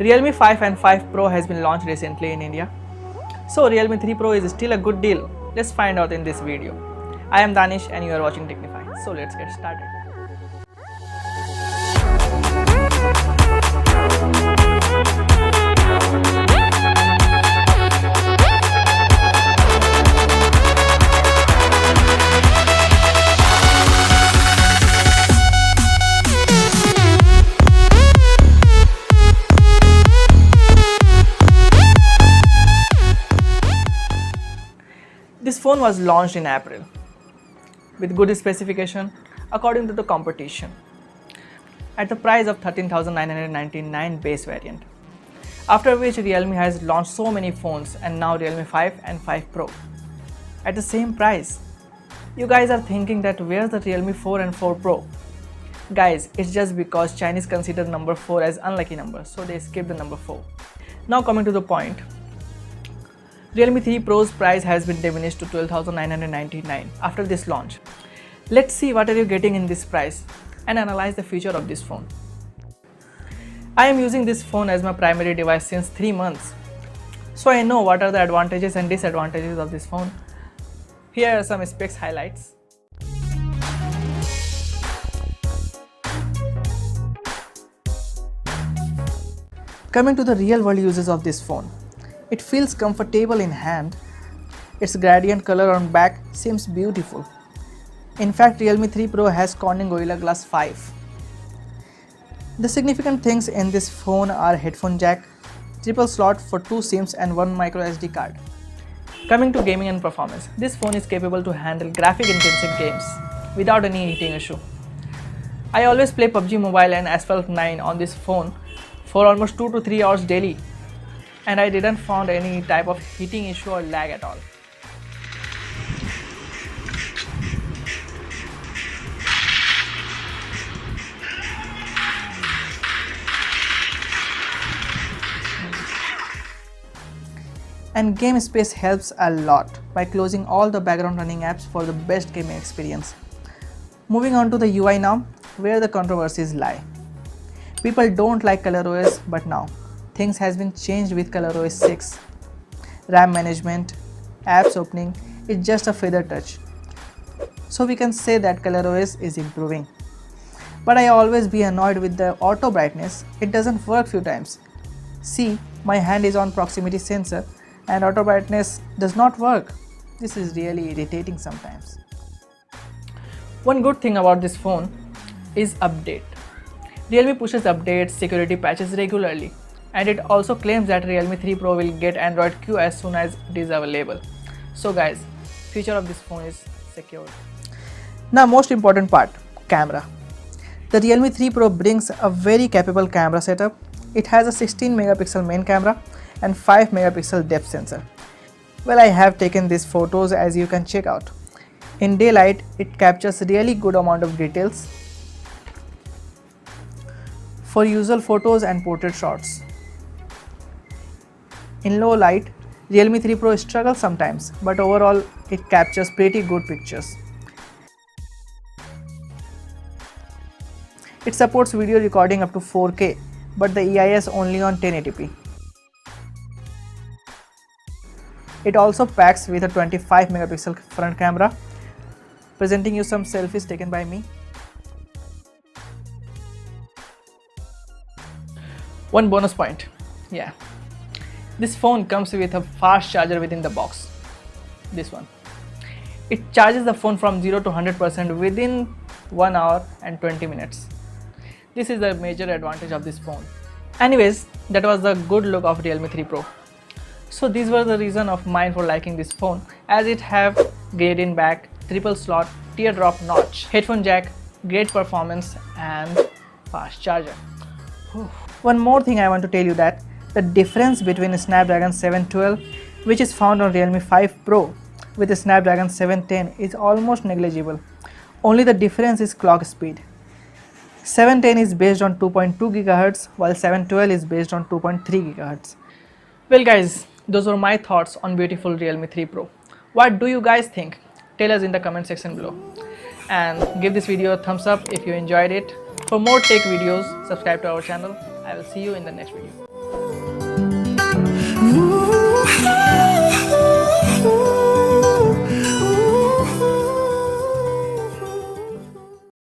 Realme 5 and 5 Pro has been launched recently in India. So Realme 3 Pro is still a good deal. Let's find out in this video. I am Danish and you are watching Technify. So let's get started. This phone was launched in April with good specification according to the competition at the price of 13,999 base variant. After which Realme has launched so many phones and now Realme 5 and 5 Pro at the same price. You guys are thinking that where's the Realme 4 and 4 Pro? Guys, it's just because Chinese consider number 4 as unlucky number, so they skip the number 4. Now coming to the point. Realme 3 Pro's price has been diminished to 12,999 after this launch. Let's see what are you getting in this price and analyze the feature of this phone. I am using this phone as my primary device since 3 months. So I know what are the advantages and disadvantages of this phone. Here are some specs highlights. Coming to the real world uses of this phone. It feels comfortable in hand. Its gradient color on back seems beautiful. In fact, Realme 3 Pro has Corning Gorilla Glass 5. The significant things in this phone are headphone jack, triple slot for 2 SIMs and 1 micro SD card. Coming to gaming and performance, this phone is capable to handle graphic intensive games without any heating issue. I always play PUBG Mobile and Asphalt 9 on this phone for almost 2 to 3 hours daily, and I didn't find any type of heating issue or lag at all. And game space helps a lot by closing all the background running apps for the best gaming experience. Moving on to the UI now, where the controversies lie. People don't like ColorOS, but now things has been changed with ColorOS 6. RAM management, apps opening is just a feather touch. So we can say that ColorOS is improving. But I always be annoyed with the auto brightness. It doesn't work few times. See, my hand is on proximity sensor and auto brightness does not work. This is really irritating sometimes. One good thing about this phone is update. Realme pushes updates, security patches regularly. And it also claims that Realme 3 Pro will get Android Q as soon as it is available. So guys, future of this phone is secured. Now most important part, camera. The Realme 3 Pro brings a very capable camera setup. It has a 16 megapixel main camera and 5 megapixel depth sensor. Well, I have taken these photos as you can check out. In daylight, it captures really good amount of details for usual photos and portrait shots. In low light, Realme 3 Pro struggles sometimes, but overall it captures pretty good pictures. It supports video recording up to 4K, but the EIS only on 1080p. It also packs with a 25 megapixel front camera, presenting you some selfies taken by me. One bonus point, this phone comes with a fast charger within the box, this one. It charges the phone from 0 to 100% within 1 hour and 20 minutes. This is the major advantage of this phone. Anyways, that was the good look of Realme 3 Pro. So these were the reason of mine for liking this phone, as it have gradient back, triple slot, teardrop notch, headphone jack, great performance and fast charger. One more thing I want to tell you that the difference between Snapdragon 712, which is found on Realme 5 Pro, with the Snapdragon 710 is almost negligible. Only the difference is clock speed. 710 is based on 2.2 GHz while 712 is based on 2.3 GHz. Well guys, those were my thoughts on beautiful Realme 3 Pro. What do you guys think? Tell us in the comment section below. And give this video a thumbs up if you enjoyed it. For more tech videos, subscribe to our channel. I will see you in the next video.